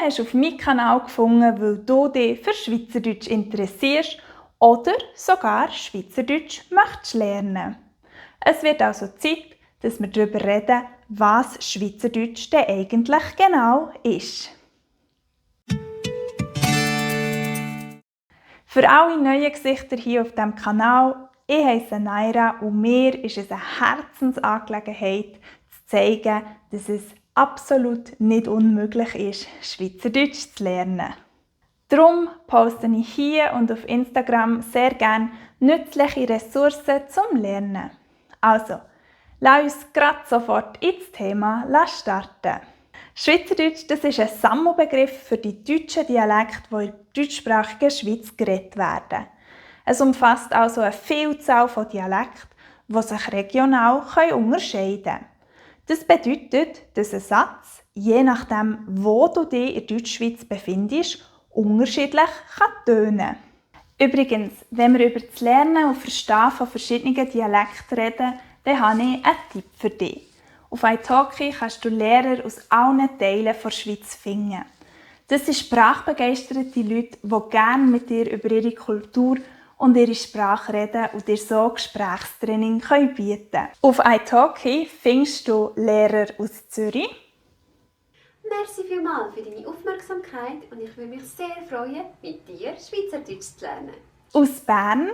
hast auf meinen Kanal gefunden, weil du dich für Schweizerdeutsch interessierst oder sogar Schweizerdeutsch möchtest lernen. Es wird also Zeit, dass wir darüber reden, was Schweizerdeutsch denn eigentlich genau ist. Für alle neuen Gesichter hier auf diesem Kanal, ich heisse Naira und mir ist es eine Herzensangelegenheit, zu zeigen, dass es absolut nicht unmöglich ist, Schweizerdeutsch zu lernen. Darum poste ich hier und auf Instagram sehr gerne nützliche Ressourcen zum Lernen. Also, lass uns gerade sofort ins Thema starten. Schweizerdeutsch, das ist ein Sammelbegriff für die deutschen Dialekte, die in der deutschsprachigen Schweiz geredet werden. Es umfasst also eine Vielzahl von Dialekten, die sich regional unterscheiden können. Das bedeutet, dass ein Satz, je nachdem, wo du dich in der Deutschschweiz befindest, unterschiedlich tönen kann. Übrigens, wenn wir über das Lernen und Verstehen von verschiedenen Dialekten reden, dann habe ich einen Tipp für dich. Auf italki kannst du Lehrer aus allen Teilen der Schweiz finden. Das sind sprachbegeisterte Leute, die gerne mit dir über ihre Kultur und ihre Sprache reden und dir so Gesprächstraining bieten können. Auf italki findest du Lehrer aus Zürich. Merci vielmals für deine Aufmerksamkeit und ich würde mich sehr freuen, mit dir Schweizerdeutsch zu lernen. Aus Bern.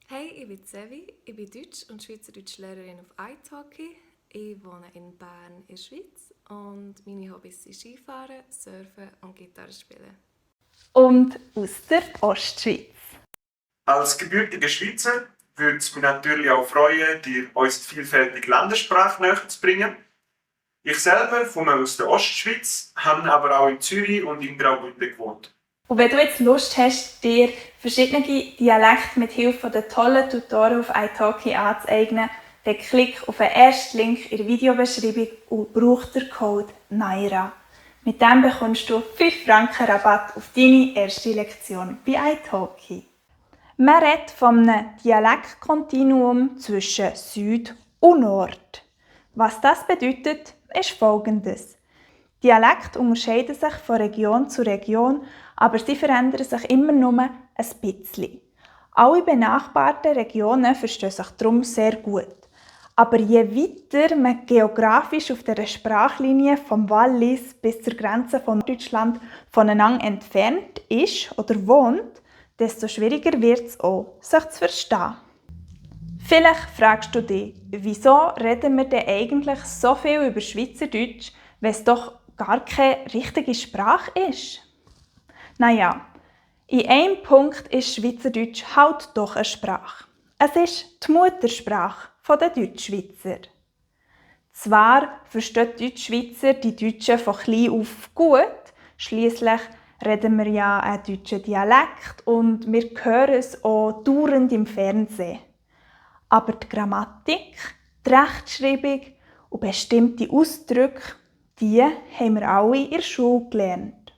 Hey, ich bin Sevi, ich bin Deutsch- und Schweizerdeutschlehrerin auf italki. Ich wohne in Bern in der Schweiz und meine Hobbys sind Skifahren, Surfen und Gitarre spielen. Und aus der Ostschweiz. Als gebürtiger Schweizer würde es mich natürlich auch freuen, dir unsere vielfältige Landessprache näher zu bringen. Ich selber komme aus der Ostschweiz, habe aber auch in Zürich und in Graubünden gewohnt. Und wenn du jetzt Lust hast, dir verschiedene Dialekte mit Hilfe der tollen Tutoren auf italki anzueignen, dann klick auf den ersten Link in der Videobeschreibung und brauch den Code NAIRA. Mit dem bekommst du 5 Franken Rabatt auf deine erste Lektion bei italki. Man redet von einem Dialektkontinuum zwischen Süd und Nord. Was das bedeutet, ist Folgendes. Dialekte unterscheiden sich von Region zu Region, aber sie verändern sich immer nur ein bisschen. Alle benachbarten Regionen verstehen sich darum sehr gut. Aber je weiter man geografisch auf der Sprachlinie vom Wallis bis zur Grenze von Deutschland voneinander entfernt ist oder wohnt, desto schwieriger wird es auch, sich zu verstehen. Vielleicht fragst du dich, wieso reden wir denn eigentlich so viel über Schweizerdeutsch, wenn es doch gar keine richtige Sprache ist? Naja, in einem Punkt ist Schweizerdeutsch halt doch eine Sprache. Es ist die Muttersprache der Deutschschweizer. Zwar verstehen die Deutschschweizer die Deutschen von klein auf gut, schliesslich reden wir ja einen deutschen Dialekt und wir hören es auch dauernd im Fernsehen. Aber die Grammatik, die Rechtschreibung und bestimmte Ausdrücke, die haben wir alle in der Schule gelernt.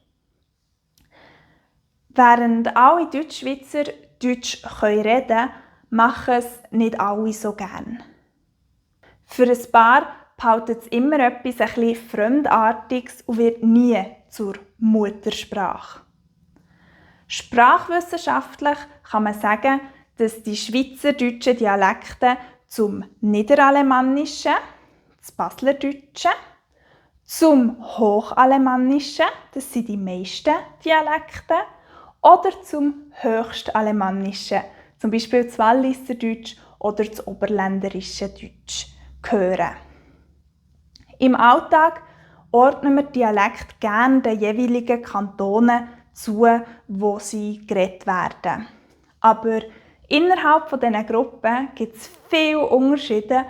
Während alle Deutschschweizer Deutsch reden können, machen es nicht alle so gern. Für ein paar behaltet es immer etwas ein bisschen Fremdartiges und wird nie zur Muttersprache. Sprachwissenschaftlich kann man sagen, dass die schweizerdeutschen Dialekte zum Niederalemannischen, das Baslerdeutschen, zum Hochalemannischen, das sind die meisten Dialekte, oder zum Höchstalemannischen, zum Beispiel das Walliserdeutsch oder das Oberländerische Deutsch, gehören. Im Alltag ordnen wir Dialekte gerne den jeweiligen Kantonen zu, wo sie geredet werden. Aber innerhalb dieser Gruppen gibt es viele Unterschiede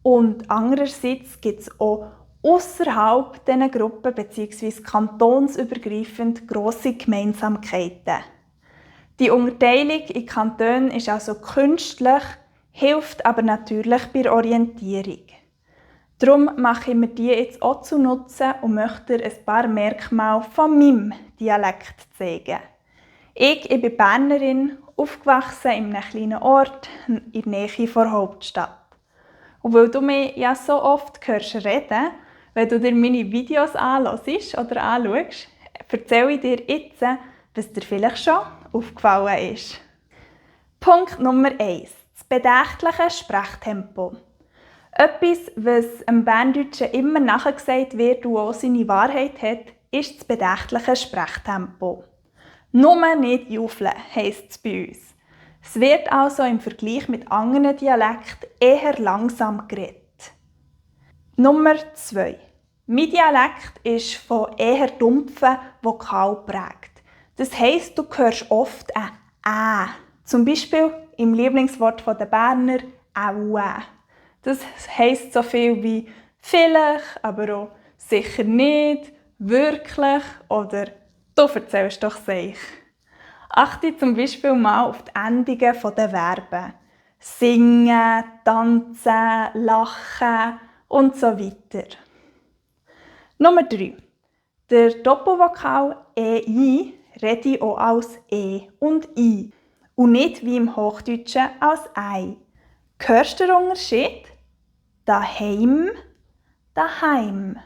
und andererseits gibt es auch ausserhalb dieser Gruppen bzw. kantonsübergreifend grosse Gemeinsamkeiten. Die Unterteilung in Kantonen ist also künstlich, hilft aber natürlich bei der Orientierung. Darum mache ich mir die jetzt auch zunutze und möchte dir ein paar Merkmale von meinem Dialekt zeigen. Ich bin Bernerin, aufgewachsen in einem kleinen Ort in der Nähe der Hauptstadt. Und weil du mich ja so oft hörst reden, wenn du dir meine Videos anhörst oder anschaust, erzähle ich dir jetzt, was dir vielleicht schon aufgefallen ist. Punkt Nummer 1. Das bedächtliche Sprechtempo. Etwas, was dem Berndeutschen immer nachgesagt wird und auch seine Wahrheit hat, ist das bedächtliche Sprechtempo. Nur nicht juffeln, heisst es bei uns. Es wird also im Vergleich mit anderen Dialekten eher langsam geredet. Nummer 2. Mein Dialekt ist von eher dumpfen Vokal geprägt. Das heisst, du hörst oft ein «Ä». Zum Beispiel im Lieblingswort der Berner «Aue». Das heisst so viel wie «vielleicht», aber auch «sicher nicht», «wirklich» oder «du erzählst doch sich». Achte zum Beispiel mal auf die Endungen der Verben. Singen, tanzen, lachen und so weiter. Nummer 3. Der Doppelvokal «ei» rede ich auch als «e» und «i» und nicht wie im Hochdeutschen als «ei». Hörst du den Unterschied? Daheim, daheim.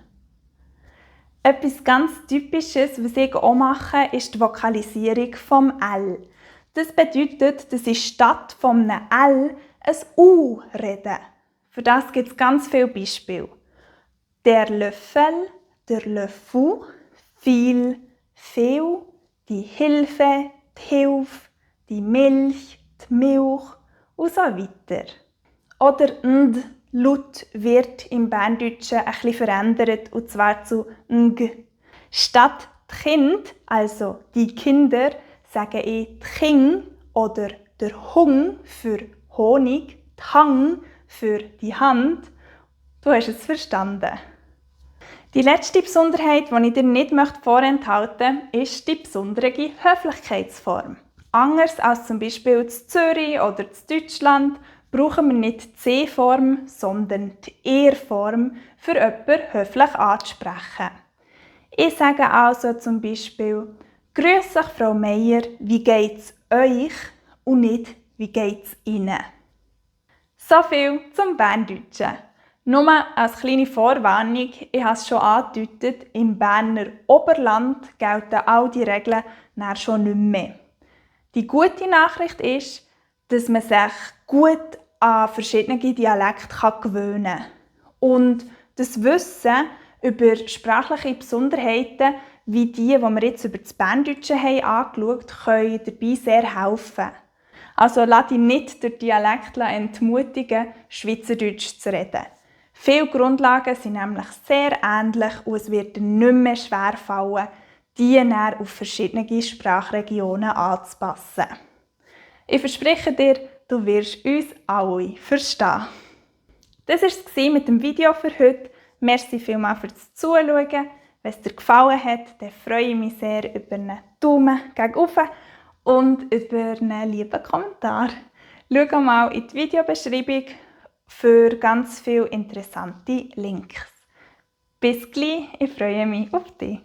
Etwas ganz Typisches, was ich auch mache, ist die Vokalisierung vom L. Das bedeutet, dass ich statt von einem L ein U rede. Für das gibt es ganz viele Beispiele. Der Löffel, der Löffel, viel, viel, die Hilfe, die Hilfe, die Milch, die Milch und so weiter. Oder «nd» Laut wird im Berndeutschen ein bisschen verändert, und zwar zu «ng». Statt «die Kind», also «die Kinder», sage ich «die King» oder der «Hung» für Honig, «die Hang» für die Hand. Du hast es verstanden. Die letzte Besonderheit, die ich dir nicht vorenthalten möchte, ist die besondere Höflichkeitsform. Anders als zum Beispiel in Zürich oder in Deutschland brauchen wir nicht die C-Form, sondern die Er-Form, für jemanden höflich anzusprechen. Ich sage also zum Beispiel «Grüß euch, Frau Meier, wie geht's euch?» und nicht «Wie geht's Ihnen?» So viel zum Berndeutschen. Nur als kleine Vorwarnung, ich habe es schon angedeutet, im Berner Oberland gelten all die Regeln dann schon nicht mehr. Die gute Nachricht ist, dass man sich gut an verschiedene Dialekte gewöhnen kann. Und das Wissen über sprachliche Besonderheiten, wie die wir jetzt über das Berndeutsche angeschaut haben, können dabei sehr helfen. Also lass dich nicht durch Dialekt entmutigen, Schweizerdeutsch zu reden. Viele Grundlagen sind nämlich sehr ähnlich und es wird dir nicht mehr schwerfallen, die dann auf verschiedene Sprachregionen anzupassen. Ich verspreche dir, du wirst uns alle verstehen. Das war es mit dem Video für heute. Merci vielmals fürs Zuschauen. Wenn es dir gefallen hat, dann freue ich mich sehr über einen Daumen gegen oben und über einen lieben Kommentar. Schau mal in die Videobeschreibung für ganz viele interessante Links. Bis gleich, ich freue mich auf dich.